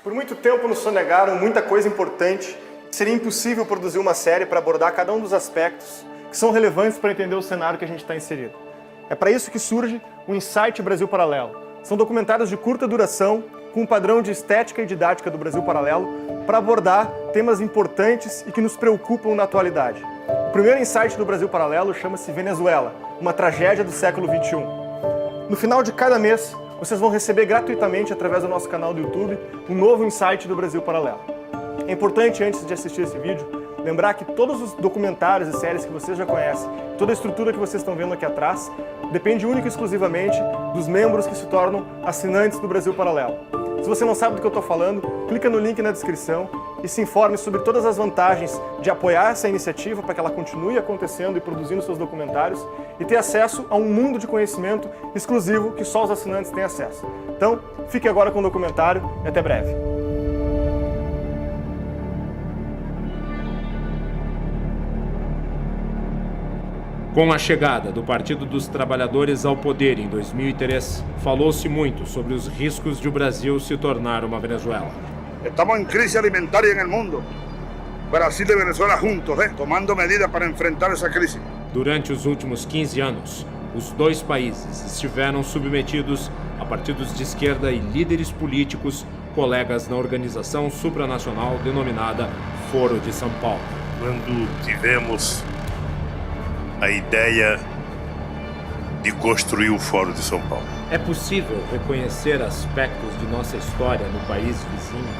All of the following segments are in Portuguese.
Por muito tempo nos sonegaram muita coisa importante. Seria impossível produzir uma série para abordar cada um dos aspectos que são relevantes para entender o cenário que a gente está inserido. É para isso que surge o Insight Brasil Paralelo. São documentários de curta duração, com um padrão de estética e didática do Brasil Paralelo, para abordar temas importantes e que nos preocupam na atualidade. O primeiro Insight do Brasil Paralelo chama-se Venezuela, uma tragédia do século XXI. No final de cada mês, vocês vão receber gratuitamente, através do nosso canal do YouTube, um novo Insight do Brasil Paralelo. É importante, antes de assistir esse vídeo, lembrar que todos os documentários e séries que vocês já conhecem, toda a estrutura que vocês estão vendo aqui atrás, depende única e exclusivamente dos membros que se tornam assinantes do Brasil Paralelo. Se você não sabe do que eu estou falando, clica no link na descrição e se informe sobre todas as vantagens de apoiar essa iniciativa para que ela continue acontecendo e produzindo seus documentários e ter acesso a um mundo de conhecimento exclusivo que só os assinantes têm acesso. Então, fique agora com o documentário e até breve. Com a chegada do Partido dos Trabalhadores ao poder em 2003, falou-se muito sobre os riscos de o Brasil se tornar uma Venezuela. Estamos em crise alimentaria no mundo. Brasil e Venezuela juntos, tomando medidas para enfrentar essa crise. Durante os últimos 15 anos, os dois países estiveram submetidos a partidos de esquerda e líderes políticos, colegas na organização supranacional denominada Foro de São Paulo. Quando tivemos a ideia de construir o Fórum de São Paulo. É possível reconhecer aspectos de nossa história no país vizinho?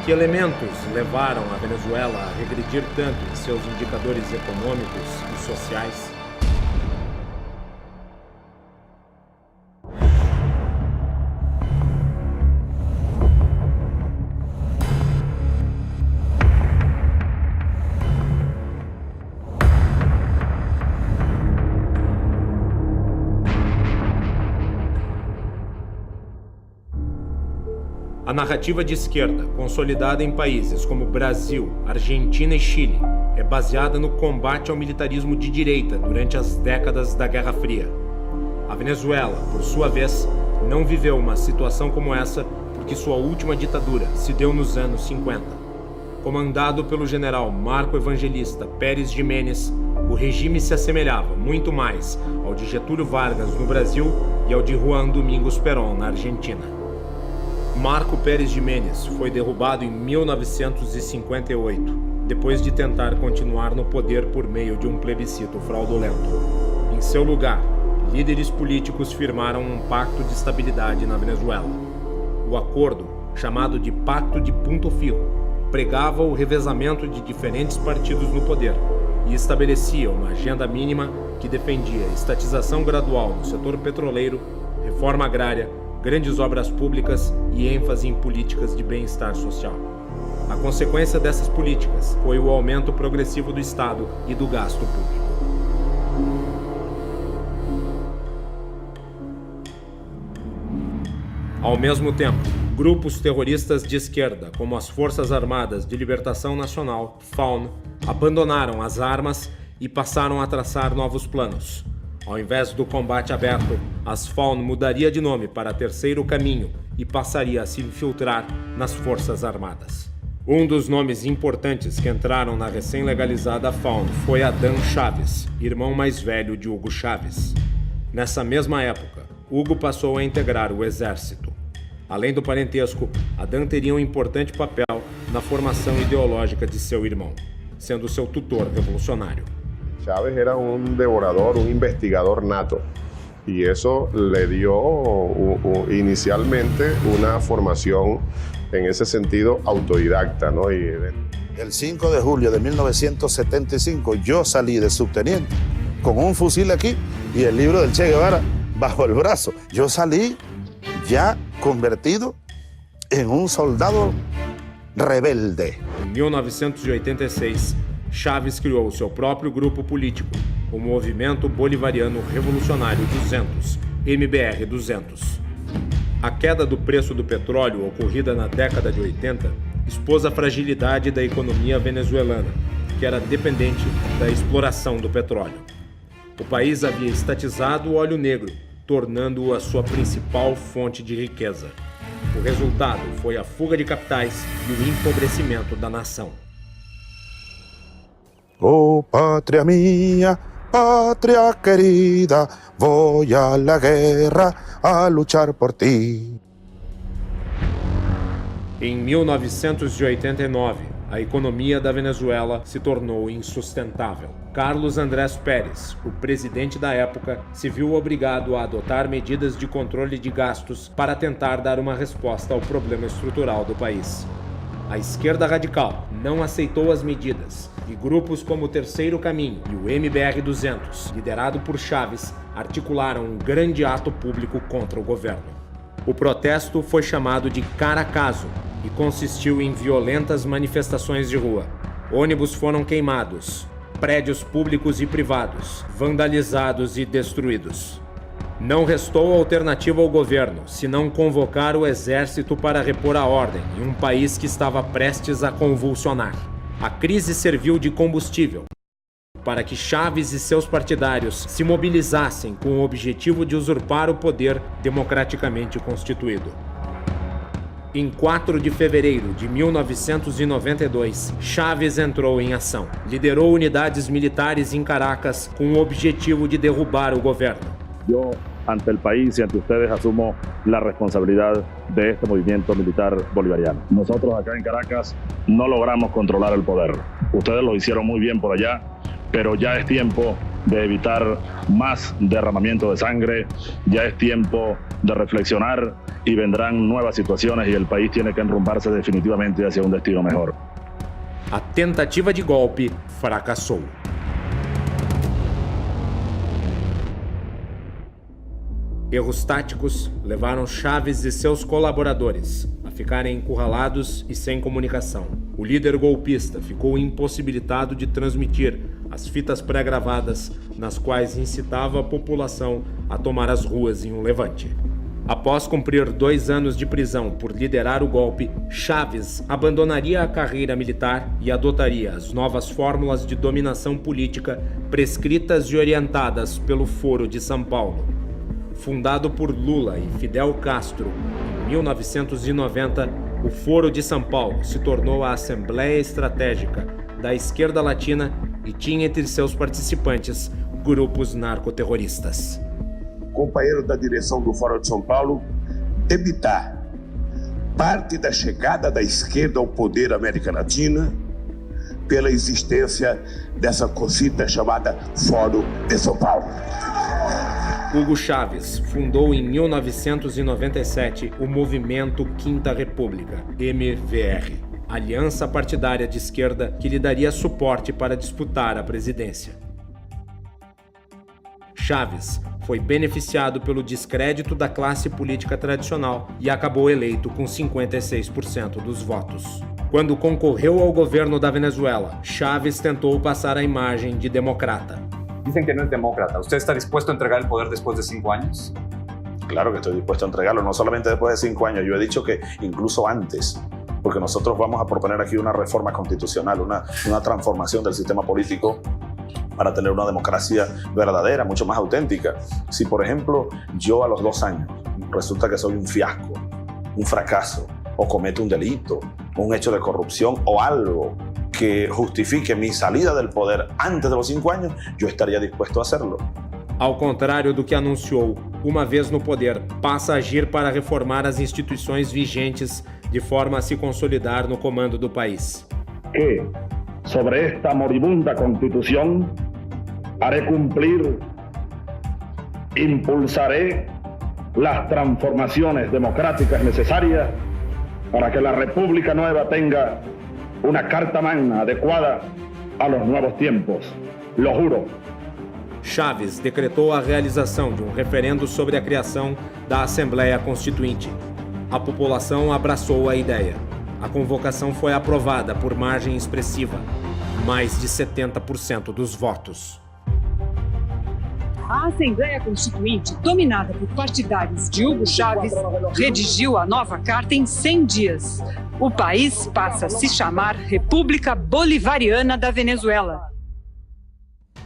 Que elementos levaram a Venezuela a regredir tanto em seus indicadores econômicos e sociais? A narrativa de esquerda, consolidada em países como Brasil, Argentina e Chile, é baseada no combate ao militarismo de direita durante as décadas da Guerra Fria. A Venezuela, por sua vez, não viveu uma situação como essa porque sua última ditadura se deu nos anos 50. Comandado pelo general Marco Evangelista Pérez Jiménez, o regime se assemelhava muito mais ao de Getúlio Vargas no Brasil e ao de Juan Domingos Perón na Argentina. Marco Pérez Jiménez foi derrubado em 1958, depois de tentar continuar no poder por meio de um plebiscito fraudulento. Em seu lugar, líderes políticos firmaram um pacto de estabilidade na Venezuela. O acordo, chamado de Pacto de Punto Fijo, pregava o revezamento de diferentes partidos no poder e estabelecia uma agenda mínima que defendia estatização gradual no setor petroleiro, reforma agrária, grandes obras públicas e ênfase em políticas de bem-estar social. A consequência dessas políticas foi o aumento progressivo do Estado e do gasto público. Ao mesmo tempo, grupos terroristas de esquerda, como as Forças Armadas de Libertação Nacional, FARC, abandonaram as armas e passaram a traçar novos planos. Ao invés do combate aberto, as FARC mudaria de nome para Terceiro Caminho e passaria a se infiltrar nas Forças Armadas. Um dos nomes importantes que entraram na recém-legalizada FARC foi Adán Chávez, irmão mais velho de Hugo Chávez. Nessa mesma época, Hugo passou a integrar o exército. Além do parentesco, Adán teria um importante papel na formação ideológica de seu irmão, sendo seu tutor revolucionário. Chávez era un devorador, un investigador nato, y eso le dio inicialmente una formación en ese sentido autodidacta, ¿no? El 5 de julio de 1975 yo salí de subteniente con un fusil aquí y el libro del Che Guevara bajo el brazo. Yo salí ya convertido en un soldado rebelde. Em 1986, Chávez criou seu próprio grupo político, o Movimento Bolivariano Revolucionário 200, MBR 200. A queda do preço do petróleo ocorrida na década de 80 expôs a fragilidade da economia venezuelana, que era dependente da exploração do petróleo. O país havia estatizado o óleo negro, tornando-o a sua principal fonte de riqueza. O resultado foi a fuga de capitais e o empobrecimento da nação. Oh, patria mía, patria querida, voy a la guerra a luchar por ti. Em 1989, a economia da Venezuela se tornou insustentável. Carlos Andrés Pérez, o presidente da época, se viu obrigado a adotar medidas de controle de gastos para tentar dar uma resposta ao problema estrutural do país. A esquerda radical não aceitou as medidas e grupos como o Terceiro Caminho e o MBR-200, liderado por Chávez, articularam um grande ato público contra o governo. O protesto foi chamado de Caracazo e consistiu em violentas manifestações de rua. Ônibus foram queimados, prédios públicos e privados vandalizados e destruídos. Não restou alternativa ao governo, senão convocar o exército para repor a ordem em um país que estava prestes a convulsionar. A crise serviu de combustível para que Chávez e seus partidários se mobilizassem com o objetivo de usurpar o poder democraticamente constituído. Em 4 de fevereiro de 1992, Chávez entrou em ação. Liderou unidades militares em Caracas com o objetivo de derrubar o governo. Yo, ante el país y ante ustedes, asumo la responsabilidad de este movimiento militar bolivariano. Nosotros acá en Caracas no logramos controlar el poder. Ustedes lo hicieron muy bien por allá, pero ya es tiempo de evitar más derramamiento de sangre, ya es tiempo de reflexionar y vendrán nuevas situaciones y el país tiene que enrumbarse definitivamente hacia un destino mejor. A tentativa de golpe fracassou. Erros táticos levaram Chávez e seus colaboradores a ficarem encurralados e sem comunicação. O líder golpista ficou impossibilitado de transmitir as fitas pré-gravadas nas quais incitava a população a tomar as ruas em um levante. Após cumprir 2 anos de prisão por liderar o golpe, Chávez abandonaria a carreira militar e adotaria as novas fórmulas de dominação política prescritas e orientadas pelo Foro de São Paulo. Fundado por Lula e Fidel Castro em 1990, o Foro de São Paulo se tornou a Assembleia Estratégica da Esquerda Latina e tinha entre seus participantes grupos narcoterroristas. Companheiro da direção do Fórum de São Paulo, evitar parte da chegada da esquerda ao poder na América Latina pela existência dessa cosita chamada Fórum de São Paulo. Hugo Chávez fundou em 1997 o Movimento Quinta República, MVR, aliança partidária de esquerda que lhe daria suporte para disputar a presidência. Chávez foi beneficiado pelo descrédito da classe política tradicional e acabou eleito com 56% dos votos. Quando concorreu ao governo da Venezuela, Chávez tentou passar a imagem de democrata. Dicen que no es demócrata. ¿Usted está dispuesto a entregar el poder después de 5 años? Claro que estoy dispuesto a entregarlo, no solamente después de 5 años, yo he dicho que incluso antes, porque nosotros vamos a proponer aquí una reforma constitucional, una transformación del sistema político para tener una democracia verdadera, mucho más auténtica. Si, por ejemplo, yo a los 2 años resulta que soy un fiasco, un fracaso, o cometo un delito, un hecho de corrupción o algo que justifique mi salida del poder antes de los 5 años, yo estaría dispuesto a hacerlo. Ao contrário do que anunciou, uma vez no poder, passa a agir para reformar as instituições vigentes de forma a se consolidar no comando do país. Que sobre esta moribunda Constitución haré cumplir, impulsaré las transformaciones democráticas necesarias para que la República Nueva tenga una carta magna adecuada a los nuevos tiempos. Lo juro. Chávez decretou a realização de um referendo sobre a criação da Assembleia Constituinte. A população abraçou a ideia. A convocação foi aprovada por margem expressiva, mais de 70% dos votos. A Assembleia Constituinte, dominada por partidários de Hugo Chávez, redigiu a nova carta em 100 dias. O país passa a se chamar República Bolivariana da Venezuela.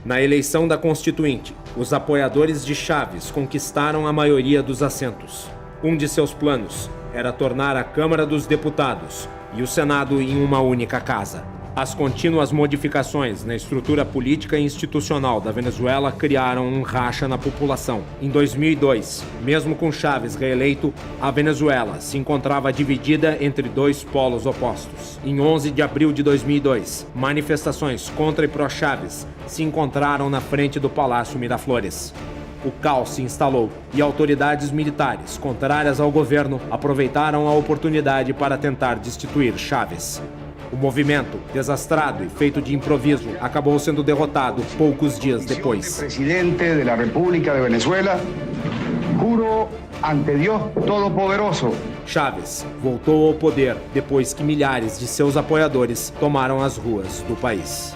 Na eleição da Constituinte, os apoiadores de Chávez conquistaram a maioria dos assentos. Um de seus planos era tornar a Câmara dos Deputados e o Senado em uma única casa. As contínuas modificações na estrutura política e institucional da Venezuela criaram um racha na população. Em 2002, mesmo com Chávez reeleito, a Venezuela se encontrava dividida entre dois polos opostos. Em 11 de abril de 2002, manifestações contra e pró-Chávez se encontraram na frente do Palácio Miraflores. O caos se instalou e autoridades militares, contrárias ao governo, aproveitaram a oportunidade para tentar destituir Chávez. O movimento, desastrado e feito de improviso, acabou sendo derrotado poucos dias depois. Presidente da República de Venezuela, juro ante Deus Todo-Poderoso. Chávez voltou ao poder depois que milhares de seus apoiadores tomaram as ruas do país.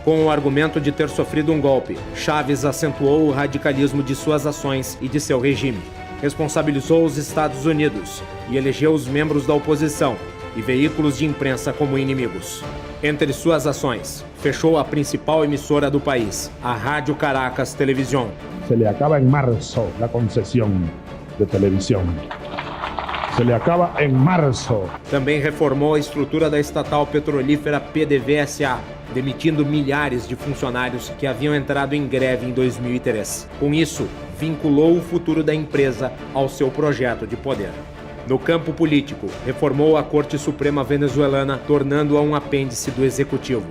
Com o argumento de ter sofrido um golpe, Chávez acentuou o radicalismo de suas ações e de seu regime. Responsabilizou os Estados Unidos e elegeu os membros da oposição e veículos de imprensa como inimigos. Entre suas ações, fechou a principal emissora do país, a Rádio Caracas Televisión. Se le acaba en marzo la concesión de televisión. Se le acaba en marzo. Também reformou a estrutura da estatal petrolífera PDVSA, demitindo milhares de funcionários que haviam entrado em greve em 2003. Com isso, vinculou o futuro da empresa ao seu projeto de poder. No campo político, reformou a Corte Suprema venezuelana, tornando-a um apêndice do Executivo.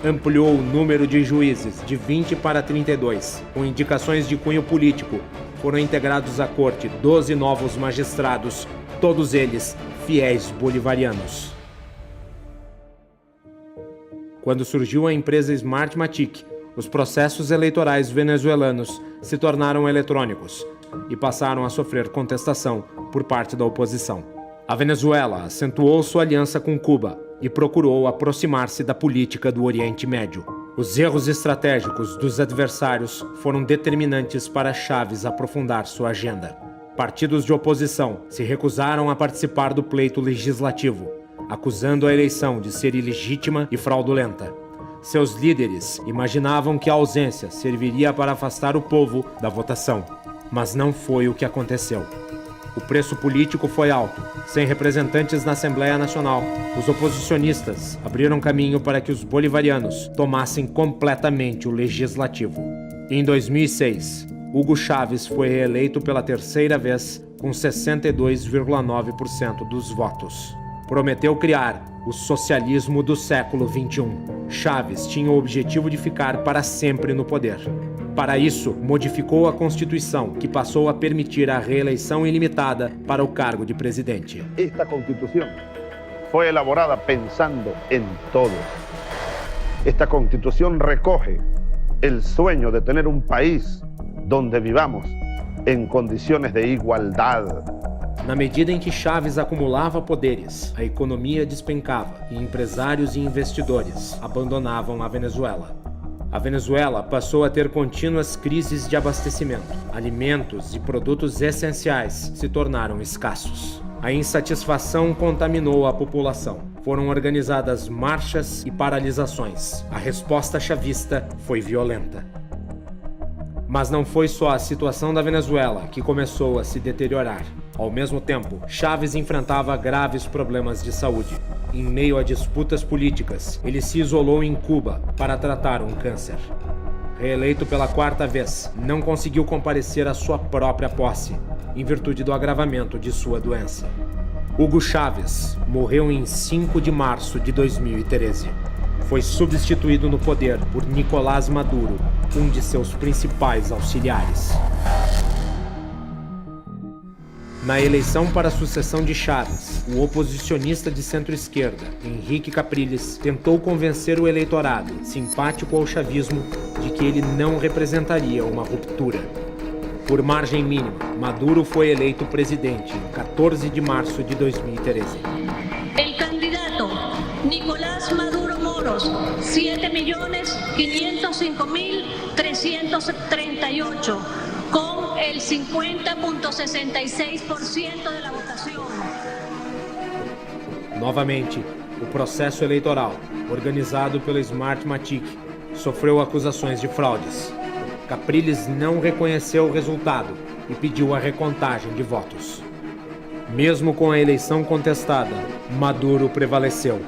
Ampliou o número de juízes de 20 para 32. Com indicações de cunho político, foram integrados à corte 12 novos magistrados, todos eles fiéis bolivarianos. Quando surgiu a empresa Smartmatic, os processos eleitorais venezuelanos se tornaram eletrônicos e passaram a sofrer contestação por parte da oposição. A Venezuela acentuou sua aliança com Cuba e procurou aproximar-se da política do Oriente Médio. Os erros estratégicos dos adversários foram determinantes para Chávez aprofundar sua agenda. Partidos de oposição se recusaram a participar do pleito legislativo, acusando a eleição de ser ilegítima e fraudulenta. Seus líderes imaginavam que a ausência serviria para afastar o povo da votação, mas não foi o que aconteceu. O preço político foi alto. Sem representantes na Assembleia Nacional, os oposicionistas abriram caminho para que os bolivarianos tomassem completamente o legislativo. Em 2006, Hugo Chávez foi reeleito pela terceira vez com 62,9% dos votos. Prometeu criar o socialismo do século XXI. Chávez tinha o objetivo de ficar para sempre no poder. Para isso, modificou a Constituição, que passou a permitir a reeleição ilimitada para o cargo de presidente. Esta Constitución fue elaborada pensando en todos. Esta Constitución recoge el sueño de tener un país donde vivamos en condiciones de igualdad. Na medida em que Chávez acumulava poderes, a economia despencava e empresários e investidores abandonavam a Venezuela. A Venezuela passou a ter contínuas crises de abastecimento. Alimentos e produtos essenciais se tornaram escassos. A insatisfação contaminou a população. Foram organizadas marchas e paralisações. A resposta chavista foi violenta. Mas não foi só a situação da Venezuela que começou a se deteriorar. Ao mesmo tempo, Chávez enfrentava graves problemas de saúde. Em meio a disputas políticas, ele se isolou em Cuba para tratar um câncer. Reeleito pela quarta vez, não conseguiu comparecer à sua própria posse, em virtude do agravamento de sua doença. Hugo Chávez morreu em 5 de março de 2013. Foi substituído no poder por Nicolás Maduro, um de seus principais auxiliares. Na eleição para a sucessão de Chávez, o oposicionista de centro-esquerda, Henrique Capriles, tentou convencer o eleitorado, simpático ao chavismo, de que ele não representaria uma ruptura. Por margem mínima, Maduro foi eleito presidente em 14 de março de 2013. El candidato Nicolás Maduro Moros, 7.505.338, con el 50,66% de la votación. Novamente, o processo eleitoral, organizado pela Smartmatic, sofreu acusações de fraudes. Capriles não reconheceu o resultado e pediu a recontagem de votos. Mesmo com a eleição contestada, Maduro prevaleceu.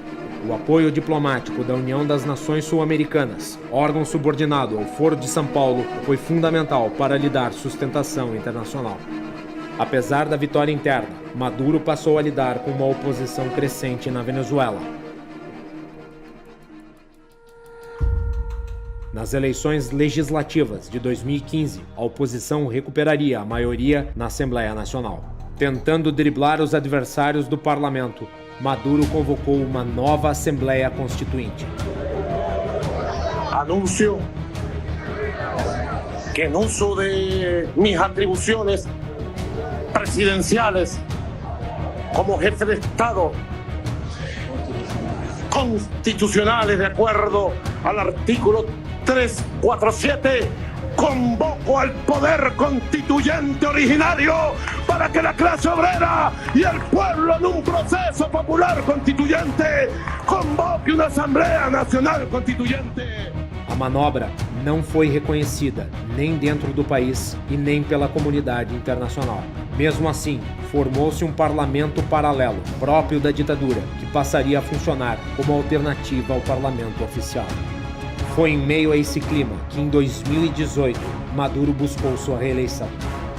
O apoio diplomático da União das Nações Sul-Americanas, órgão subordinado ao Foro de São Paulo, foi fundamental para lhe dar sustentação internacional. Apesar da vitória interna, Maduro passou a lidar com uma oposição crescente na Venezuela. Nas eleições legislativas de 2015, a oposição recuperaria a maioria na Assembleia Nacional. Tentando driblar os adversários do parlamento, Maduro convocou uma nova Assembleia Constituinte. Anuncio que en uso de mis atribuciones presidenciales como jefe de Estado constitucionales de acuerdo al artículo 347, convoco al poder constituyente originario para que la clase obrera y el pueblo en un proceso popular constituyente convoque una Asamblea Nacional Constituyente. A manobra não foi reconhecida nem dentro do país e nem pela comunidade internacional. Mesmo assim, formou-se um parlamento paralelo, próprio da ditadura, que passaria a funcionar como alternativa ao parlamento oficial. Foi em meio a esse clima que, em 2018, Maduro buscou sua reeleição.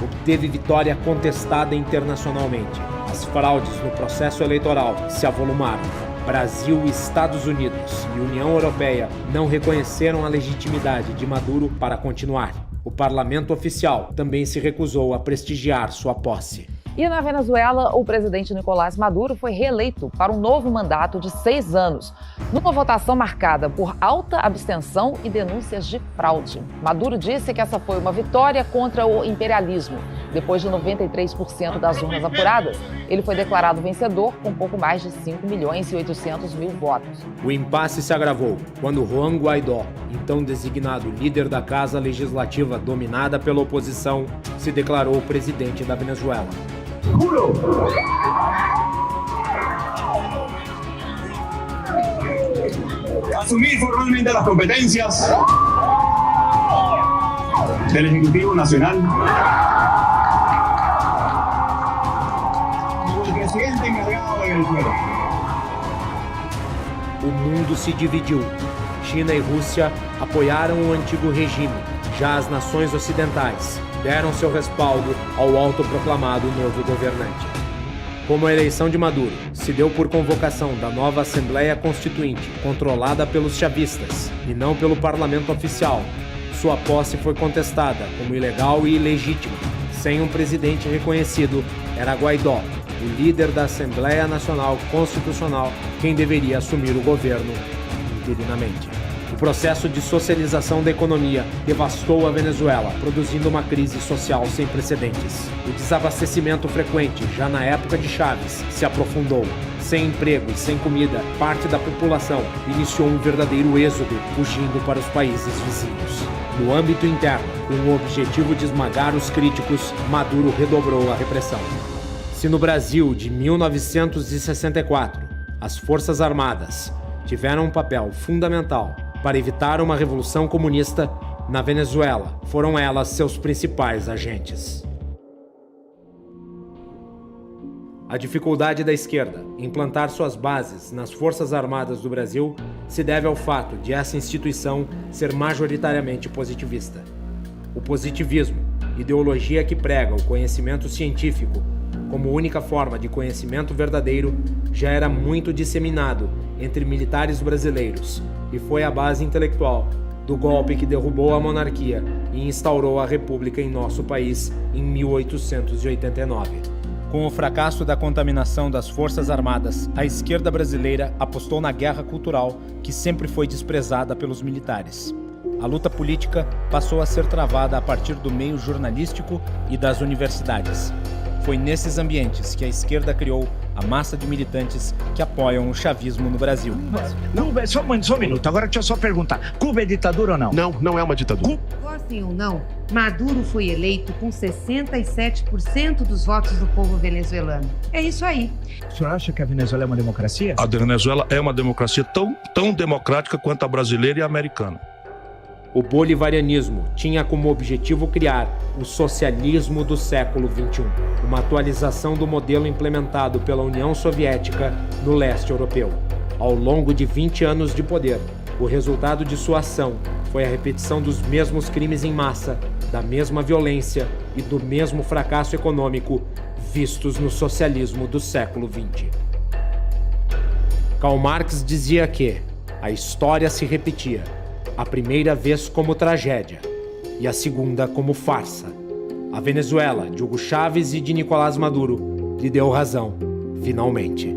Obteve vitória contestada internacionalmente. As fraudes no processo eleitoral se avolumaram. Brasil, Estados Unidos e União Europeia não reconheceram a legitimidade de Maduro para continuar. O parlamento oficial também se recusou a prestigiar sua posse. E na Venezuela, o presidente Nicolás Maduro foi reeleito para um novo mandato de 6 anos, numa votação marcada por alta abstenção e denúncias de fraude. Maduro disse que essa foi uma vitória contra o imperialismo. Depois de 93% das urnas apuradas, ele foi declarado vencedor com pouco mais de 5.800.000 votos. O impasse se agravou quando Juan Guaidó, então designado líder da Casa Legislativa dominada pela oposição, se declarou presidente da Venezuela. Juro asumir formalmente las competencias del Ejecutivo Nacional como el presidente encargado de Venezuela. O mundo se dividiu. China e Rússia apoiaram o antigo regime. Já as nações ocidentais deram seu respaldo ao autoproclamado novo governante. Como a eleição de Maduro se deu por convocação da nova Assembleia Constituinte, controlada pelos chavistas e não pelo parlamento oficial, sua posse foi contestada como ilegal e ilegítima. Sem um presidente reconhecido, era Guaidó, o líder da Assembleia Nacional Constitucional, quem deveria assumir o governo interinamente. O processo de socialização da economia devastou a Venezuela, produzindo uma crise social sem precedentes. O desabastecimento frequente, já na época de Chávez, se aprofundou. Sem emprego e sem comida, parte da população iniciou um verdadeiro êxodo, fugindo para os países vizinhos. No âmbito interno, com o objetivo de esmagar os críticos, Maduro redobrou a repressão. Se no Brasil de 1964, as Forças Armadas tiveram um papel fundamental para evitar uma revolução comunista, na Venezuela foram elas seus principais agentes. A dificuldade da esquerda em implantar suas bases nas Forças Armadas do Brasil se deve ao fato de essa instituição ser majoritariamente positivista. O positivismo, ideologia que prega o conhecimento científico como única forma de conhecimento verdadeiro, já era muito disseminado entre militares brasileiros e foi a base intelectual do golpe que derrubou a monarquia e instaurou a república em nosso país em 1889. Com o fracasso da contaminação das Forças Armadas, a esquerda brasileira apostou na guerra cultural, que sempre foi desprezada pelos militares. A luta política passou a ser travada a partir do meio jornalístico e das universidades. Foi nesses ambientes que a esquerda criou a massa de militantes que apoiam o chavismo no Brasil. Não, só um minuto. Agora deixa eu só perguntar. Cuba é ditadura ou não? Não, não é uma ditadura. Gostem ou não, Maduro foi eleito com 67% dos votos do povo venezuelano. É isso aí. O senhor acha que a Venezuela é uma democracia? A Venezuela é uma democracia tão democrática quanto a brasileira e a americana. O bolivarianismo tinha como objetivo criar o socialismo do século XXI, uma atualização do modelo implementado pela União Soviética no leste europeu. Ao longo de 20 anos de poder, o resultado de sua ação foi a repetição dos mesmos crimes em massa, da mesma violência e do mesmo fracasso econômico vistos no socialismo do século XX. Karl Marx dizia que a história se repetia, a primeira vez como tragédia e a segunda como farsa. A Venezuela de Hugo Chávez e de Nicolás Maduro lhe deu razão, finalmente.